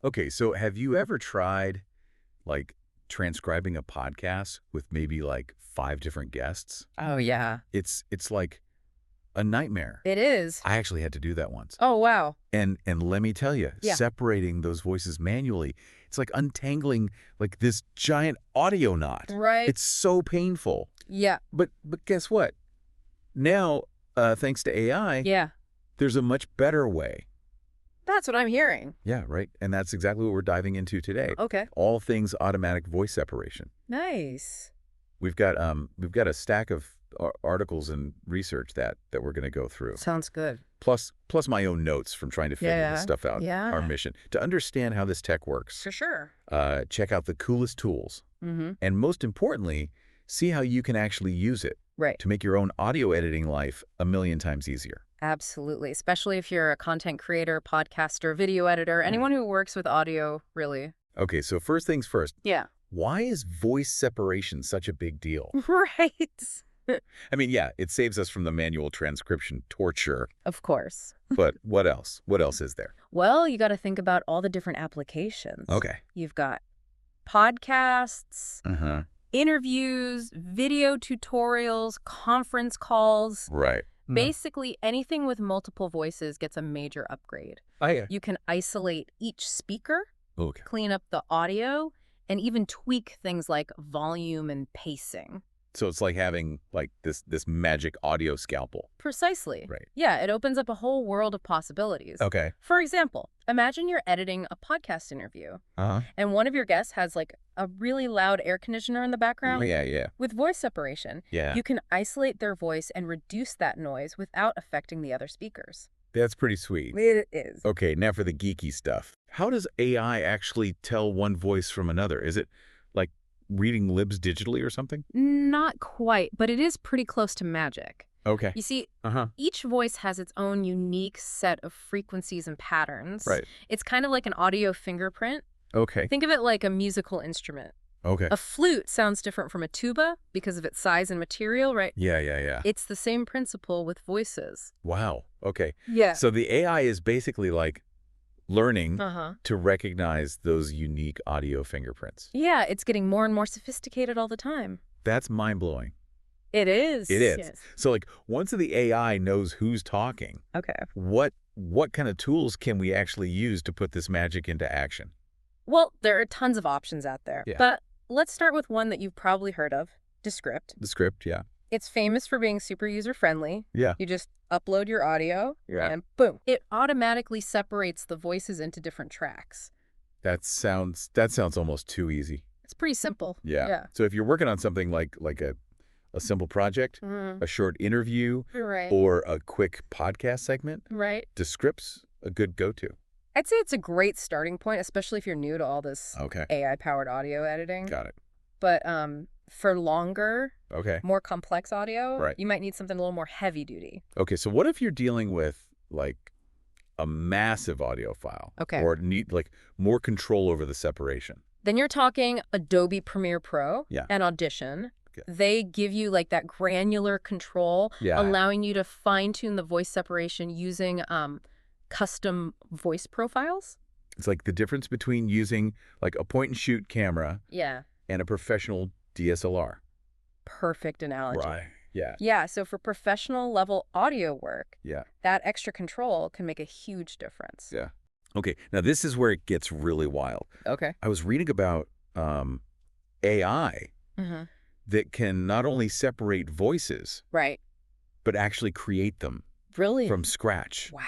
Okay, so have you ever tried, like, transcribing a podcast with maybe, like, 5 different guests? Oh, yeah. It's like a nightmare. It is. I actually had to do that once. Oh, wow. And let me tell you, Yeah. separating those voices manually, it's like untangling, like, this giant audio knot. Right. It's so painful. Yeah. But guess what? Now, thanks to AI, Yeah. there's a much better way. That's what I'm hearing. Yeah, right. And that's exactly what we're diving into today. Okay. All things automatic voice separation. Nice. We've got a stack of articles and research that we're going to go through. Sounds good. Plus my own notes from trying to figure this stuff out. Yeah. Our mission to understand how this tech works. For sure. Check out the coolest tools, Mm-hmm. and most importantly, see how you can actually use it Right. to make your own audio editing life a million times easier. Absolutely. Especially if you're a content creator, podcaster, video editor, anyone who works with audio, really. Okay, so first things first. Yeah. Why is voice separation such a big deal? Right. I mean, yeah, it saves us from the manual transcription torture, Of course. but what else? What else is there? Well, you got to think about all the different applications. Okay. You've got podcasts, Uh-huh. interviews, video tutorials, conference calls. Right. Basically, anything with multiple voices gets a major upgrade. Oh, yeah. You can isolate each speaker, Okay. clean up the audio, and even tweak things like volume and pacing. So it's like having like this magic audio scalpel. Precisely. Right. Yeah, it opens up a whole world of possibilities. Okay. For example, imagine you're editing a podcast interview, Uh-huh. and one of your guests has like a really loud air conditioner in the background. Yeah. With voice separation, Yeah. you can isolate their voice and reduce that noise without affecting the other speakers. That's pretty sweet. It is. Okay, now for the geeky stuff. How does AI actually tell one voice from another? Is it like reading libs digitally or something? Not quite, but it is pretty close to magic. Okay. You see, Uh-huh. each voice has its own unique set of frequencies and patterns. Right. It's kind of like an audio fingerprint. Okay. Think of it like a musical instrument. Okay. A flute sounds different from a tuba because of its size and material, right? Yeah. It's the same principle with voices. Wow. Okay. Yeah. So the AI is basically like learning Uh-huh. to recognize those unique audio fingerprints. Yeah, it's getting more and more sophisticated all the time. That's mind-blowing. It is. It is. Yes. So like once the AI knows who's talking, Okay. what kind of tools can we actually use to put this magic into action? Well, there are tons of options out there. Yeah. But let's start with one that you've probably heard of, Descript. The script, yeah. It's famous for being super user-friendly. Yeah. You just upload your audio, Yeah. and boom. It automatically separates the voices into different tracks. That sounds almost too easy. It's pretty simple. Yeah. Yeah. So if you're working on something like a simple project, Mm, a short interview, right. or a quick podcast segment, Right. Descript's a good go-to. I'd say it's a great starting point, especially if you're new to all this Okay. AI-powered audio editing. Got it. But for longer, Okay. more complex audio, Right. you might need something a little more heavy-duty. Okay, so what if you're dealing with like a massive audio file? Okay. Or need like more control over the separation? Then you're talking Adobe Premiere Pro Yeah. and Audition. Okay. They give you like that granular control, Yeah. allowing you to fine-tune the voice separation using custom voice profiles. It's like the difference between using like a point-and-shoot camera Yeah. and a professional DSLR. Perfect analogy. Right. Yeah. Yeah, so for professional level audio work, Yeah. that extra control can make a huge difference. Yeah. Okay, now this is where it gets really wild. Okay. I was reading about AI Mm-hmm. that can not only separate voices, Right. but actually create them Really? from scratch. Wow.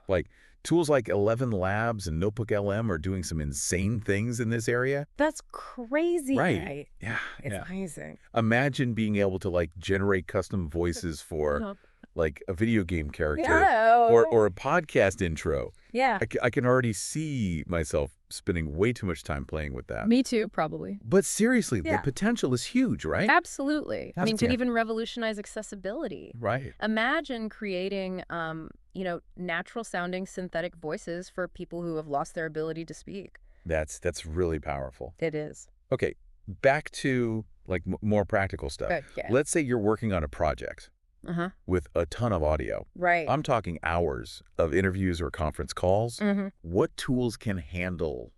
Like tools like 11 Labs and Notebook LM are doing some insane things in this area. That's crazy. Right. Yeah. It's yeah. amazing. Imagine being able to like generate custom voices for Yup. like a video game character Yeah. or a podcast intro. Yeah. I can already see myself spending way too much time playing with that. Me too, probably. But seriously, Yeah. the potential is huge, right? Absolutely. I That's mean, could yeah. even revolutionize accessibility. Right. Imagine creating, natural sounding synthetic voices for people who have lost their ability to speak. That's really powerful. It is. Okay, back to like more practical stuff. Good, yeah. Let's say you're working on a project Uh-huh. with a ton of audio. Right. I'm talking hours of interviews or conference calls. Mm-hmm. What tools can handle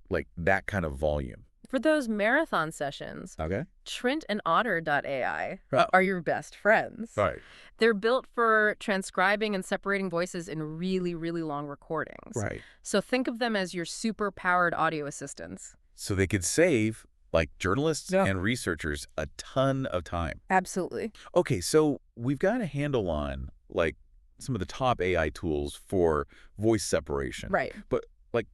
like that kind of volume? For those marathon sessions, Okay. Trent and Otter.ai Oh. are your best friends. Right. They're built for transcribing and separating voices in really, really long recordings. Right. So think of them as your super-powered audio assistants. So they could save like journalists Yeah. and researchers a ton of time. Absolutely. Okay, so we've got a handle on like some of the top AI tools for voice separation. Right. But like,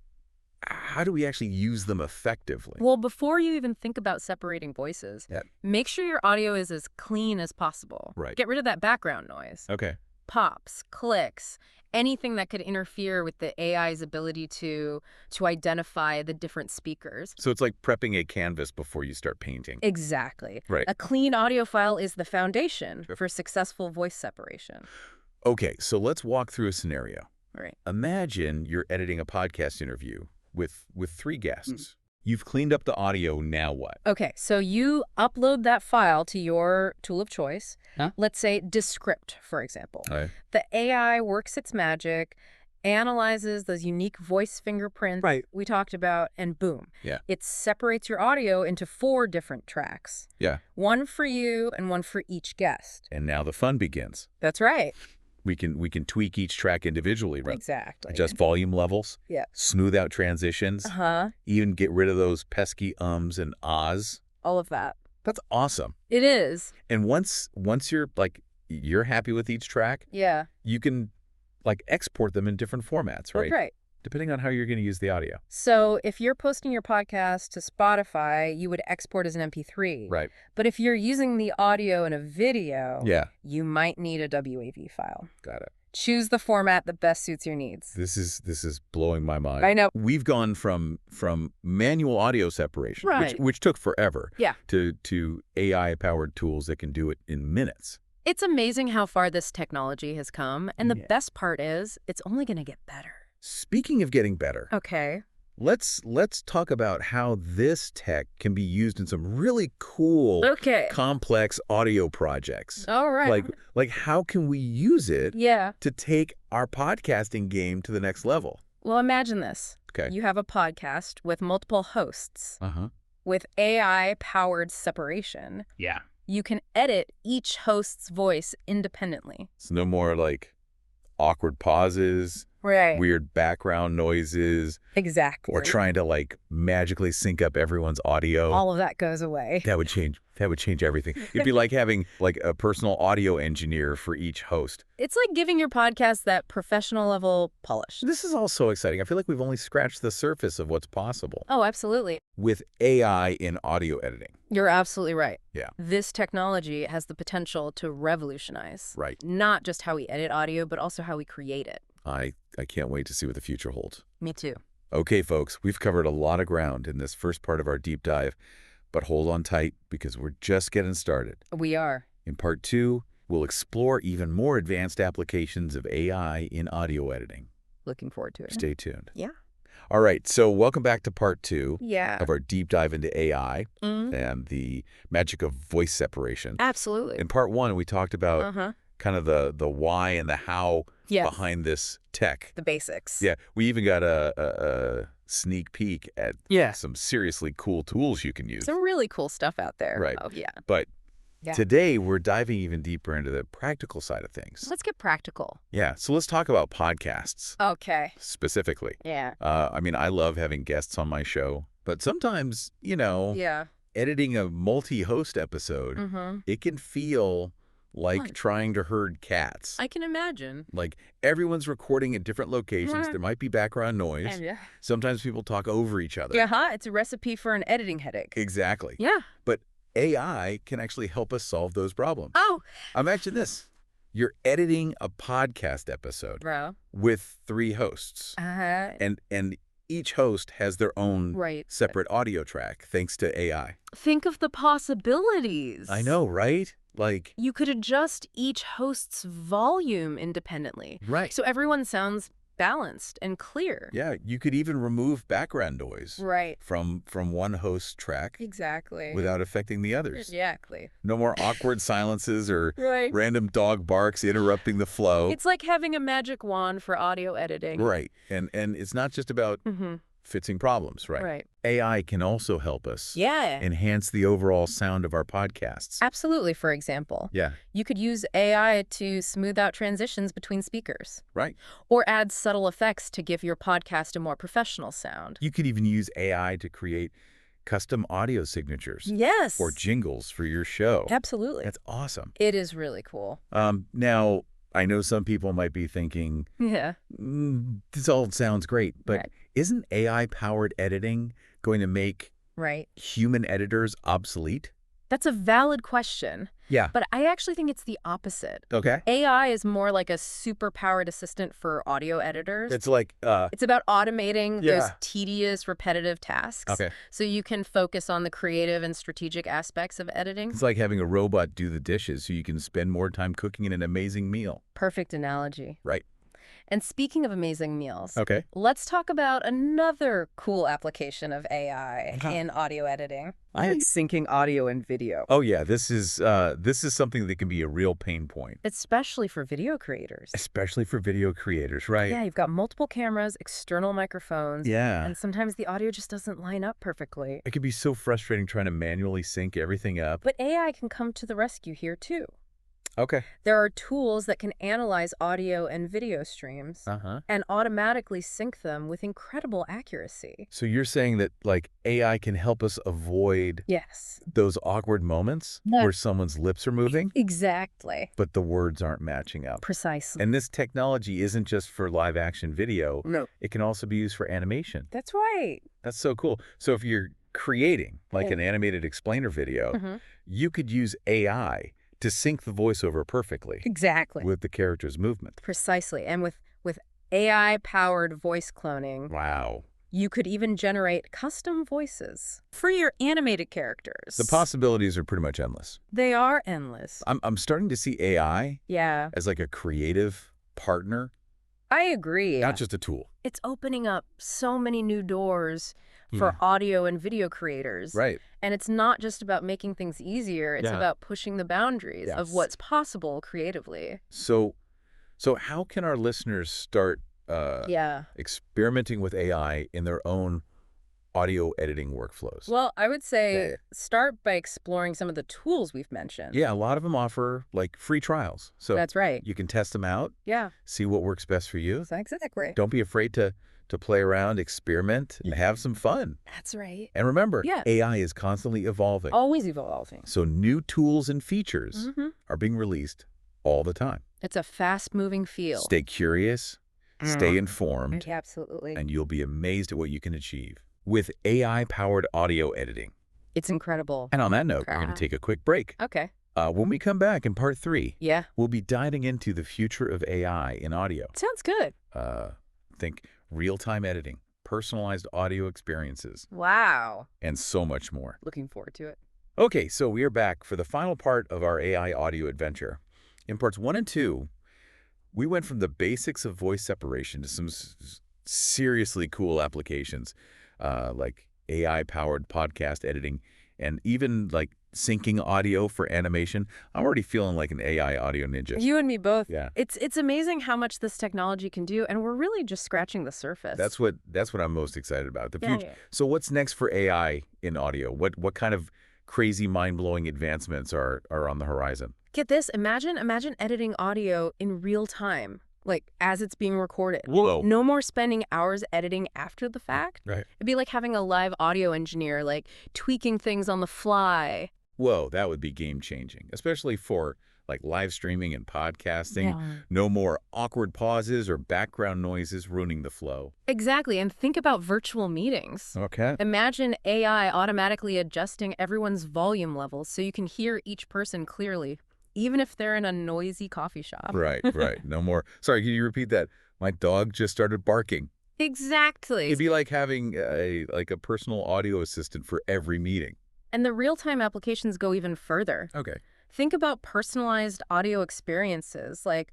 how do we actually use them effectively? Well, before you even think about separating voices, Yeah. make sure your audio is as clean as possible. Right. Get rid of that background noise. Okay. Pops, clicks, anything that could interfere with the AI's ability to identify the different speakers. So it's like prepping a canvas before you start painting. Exactly. Right. A clean audio file is the foundation for successful voice separation. Okay, so let's walk through a scenario. Right. Imagine you're editing a podcast interview with 3 guests. You've cleaned up the audio, now what? Okay, so you upload that file to your tool of choice. Huh? Let's say Descript, for example. Okay. The AI works its magic, analyzes those unique voice fingerprints we talked about, and boom. Yeah. It separates your audio into 4 different tracks. Yeah. One for you and one for each guest. And now the fun begins. That's right. We can tweak each track individually, right? Exactly. Adjust volume levels. Yeah. Smooth out transitions. Uh-huh. Even get rid of those pesky ums and ahs. All of that. That's awesome. It is. And once you're happy with each track, Yeah. you can like export them in different formats, right? That's right. Depending on how you're going to use the audio. So if you're posting your podcast to Spotify, you would export as an MP3. Right. But if you're using the audio in a video, Yeah. you might need a WAV file. Got it. Choose the format that best suits your needs. This is blowing my mind. I know. We've gone from manual audio separation, Right. which took forever, Yeah. to AI-powered tools that can do it in minutes. It's amazing how far this technology has come. And the Yeah. best part is it's only going to get better. Speaking of getting better, Okay. let's talk about how this tech can be used in some really cool, Okay. complex audio projects. All right. Like how can we use it Yeah. to take our podcasting game to the next level? Well, imagine this. Okay. You have a podcast with multiple hosts. Uh-huh. With AI-powered separation, Yeah. you can edit each host's voice independently. So no more like awkward pauses, Right. weird background noises, Exactly. or trying to like magically sync up everyone's audio. All of that goes away. That would change everything. It'd be like having like a personal audio engineer for each host. It's like giving your podcast that professional level polish. This is all so exciting. I feel like we've only scratched the surface of what's possible Oh, absolutely. with AI in audio editing. You're absolutely right. Yeah. This technology has the potential to revolutionize Right. not just how we edit audio, but also how we create it. I can't wait to see what the future holds. Me too. Okay, folks, we've covered a lot of ground in this first part of our deep dive, but hold on tight because we're just getting started. We are. In part 2, we'll explore even more advanced applications of AI in audio editing. Looking forward to it. Stay tuned. Yeah. All right, so welcome back to part 2 Yeah. of our deep dive into AI Mhm. and the magic of voice separation. Absolutely. In part 1, we talked about Uh-huh. kind of the why and the how Yes. behind this tech. The basics. Yeah, we even got a sneak peek at Yeah. some seriously cool tools you can use. Some really cool stuff out there. Right. Oh, yeah. But Yeah. today we're diving even deeper into the practical side of things. Let's get practical. Yeah, so let's talk about podcasts Okay. specifically. Yeah. I mean, I love having guests on my show, but sometimes, Yeah. editing a multi-host episode, Mm-hmm. it can feel like Fun. trying to herd cats. I can imagine. Like everyone's recording at different locations. Mhm. There might be background noise. Yeah. Sometimes people talk over each other. Yeah, it's a recipe for an editing headache. Exactly. Yeah. But AI can actually help us solve those problems. Oh, Imagine this. You're editing a podcast episode bro. with 3 hosts. Uh-huh. And each host has their own Right. separate audio track thanks to AI. Think of the possibilities. I know, right? Like, You could adjust each host's volume independently. right. So everyone sounds balanced and clear. Yeah, you could even remove background noise Right. from one host's track Exactly. without affecting the others. Exactly. No more awkward silences or Right. random dog barks interrupting the flow. It's like having a magic wand for audio editing. Right. And it's not just about fixing problems, right? Right. AI can also help us Yeah. enhance the overall sound of our podcasts. Absolutely, for example. Yeah. You could use AI to smooth out transitions between speakers. Right. Or add subtle effects to give your podcast a more professional sound. You could even use AI to create custom audio signatures Yes. or jingles for your show. Absolutely. That's awesome. It is really cool. Now, I know some people might be thinking, Yeah. this all sounds great, but Right. isn't AI-powered editing going to make Right. human editors obsolete? That's a valid question. Yeah. But I actually think it's the opposite. Okay. AI is more like a super-powered assistant for audio editors. It's like, It's about automating those Yeah. tedious, repetitive tasks. Okay. So you can focus on the creative and strategic aspects of editing. it's like having a robot do the dishes so you can spend more time cooking an amazing meal. Perfect analogy. Right. And speaking of amazing meals, Okay. let's talk about another cool application of AI Uh-huh. in audio editing. It's syncing audio and video. Oh yeah, this is something that can be a real pain point, Especially for video creators. especially for video creators, right? Yeah, you've got multiple cameras, external microphones, Yeah. and sometimes the audio just doesn't line up perfectly. It can be so frustrating trying to manually sync everything up. But AI can come to the rescue here too. Okay. There are tools that can analyze audio and video streams Uh-huh. and automatically sync them with incredible accuracy. So you're saying that like AI can help us avoid Yes. those awkward moments Yeah. where someone's lips are moving, Exactly. but the words aren't matching up. Precisely. And this technology isn't just for live action video. No. It can also be used for animation. That's right. That's so cool. So if you're creating like an animated explainer video, Mhm. you could use AI to sync the voiceover perfectly Exactly. with the character's movement. Precisely. And with AI-powered voice cloning, Wow. you could even generate custom voices for your animated characters. The possibilities are pretty much endless. They are endless. I'm starting to see AI Yeah, as like a creative partner, I agree. not just a tool. It's opening up so many new doors for audio and video creators. Right. And it's not just about making things easier. It's Yeah. about pushing the boundaries of Yes. what's possible creatively. So how can our listeners start Yeah. experimenting with AI in their own audio editing workflows? Well, I would say Yeah. start by exploring some of the tools we've mentioned. Yeah, a lot of them offer like free trials. So That's right. you can test them out, Yeah. see what works best for you. Exactly. Don't be afraid to play around, experiment, and have some fun. That's right. And remember, Yeah. AI is constantly evolving. Always evolving. So new tools and features Mhm. are being released all the time. It's a fast-moving field. Stay curious, stay informed, Yeah, absolutely. and you'll be amazed at what you can achieve with AI-powered audio editing. It's incredible. And on that note, we're going to take a quick break. Okay. When we come back in part 3, Yeah. we'll be diving into the future of AI in audio. Sounds good. Think real-time editing, personalized audio experiences, Wow. and so much more. Looking forward to it. Okay, so we are back for the final part of our AI audio adventure. In parts 1 and 2, we went from the basics of voice separation to some seriously cool applications, like AI-powered podcast editing, and even like syncing audio for animation. I'm already feeling like an AI audio ninja. You and me both. Yeah. It's amazing how much this technology can do, and we're really just scratching the surface. That's what I'm most excited about. The future. Yeah. So what's next for AI in audio? What kind of crazy mind-blowing advancements are on the horizon? Get this. Imagine editing audio in real time, like as it's being recorded. Whoa. No more spending hours editing after the fact. Right. It'd be like having a live audio engineer, like tweaking things on the fly. Whoa, that would be game-changing, especially for like live streaming and podcasting. Yeah. No more awkward pauses or background noises ruining the flow. Exactly. And think about virtual meetings. Okay. Imagine AI automatically adjusting everyone's volume levels so you can hear each person clearly, even if they're in a noisy coffee shop. Right. No more. Sorry, can you repeat that? My dog just started barking. Exactly. It'd be like having a personal audio assistant for every meeting. And the real-time applications go even further. Okay. Think about personalized audio experiences, like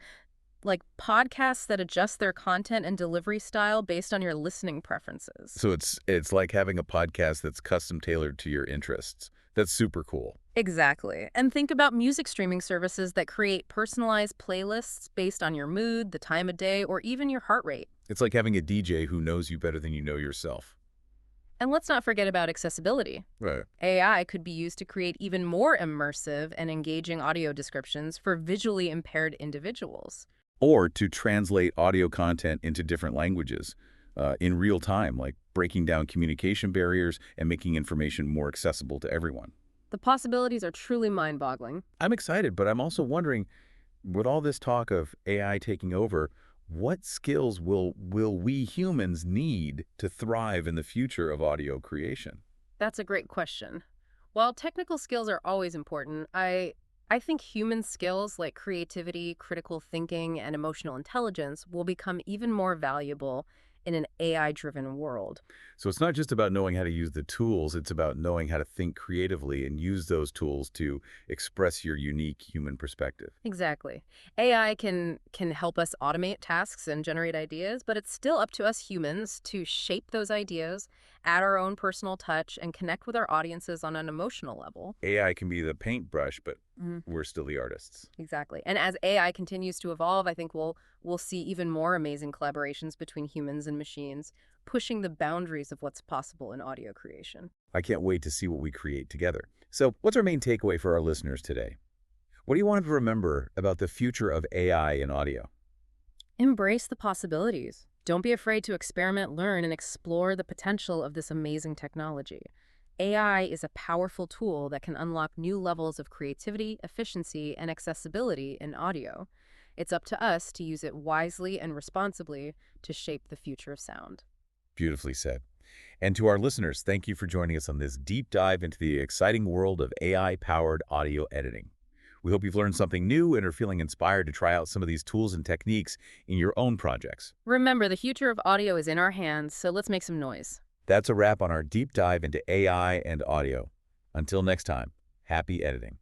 like podcasts that adjust their content and delivery style based on your listening preferences. So it's like having a podcast that's custom tailored to your interests. That's super cool. Exactly. And think about music streaming services that create personalized playlists based on your mood, the time of day, or even your heart rate. It's like having a DJ who knows you better than you know yourself. And let's not forget about accessibility. Right. AI could be used to create even more immersive and engaging audio descriptions for visually impaired individuals. Or to translate audio content into different languages in real time, like breaking down communication barriers and making information more accessible to everyone. The possibilities are truly mind-boggling. I'm excited, but I'm also wondering, with all this talk of AI taking over, what skills will we humans need to thrive in the future of audio creation? That's a great question. While technical skills are always important, I think human skills like creativity, critical thinking, and emotional intelligence will become even more valuable in an AI-driven world. So it's not just about knowing how to use the tools, it's about knowing how to think creatively and use those tools to express your unique human perspective. Exactly. AI can help us automate tasks and generate ideas, but it's still up to us humans to shape those ideas, add our own personal touch, and connect with our audiences on an emotional level. AI can be the paintbrush, but we're still the artists. Exactly. And as AI continues to evolve, I think we'll see even more amazing collaborations between humans and machines, pushing the boundaries of what's possible in audio creation. I can't wait to see what we create together. So what's our main takeaway for our listeners today? What do you want them to remember about the future of AI in audio? Embrace the possibilities. Don't be afraid to experiment, learn, and explore the potential of this amazing technology. AI is a powerful tool that can unlock new levels of creativity, efficiency, and accessibility in audio. It's up to us to use it wisely and responsibly to shape the future of sound. Beautifully said. And to our listeners, thank you for joining us on this deep dive into the exciting world of AI-powered audio editing. We hope you've learned something new and are feeling inspired to try out some of these tools and techniques in your own projects. Remember, the future of audio is in our hands, so let's make some noise. That's a wrap on our deep dive into AI and audio. Until next time, happy editing.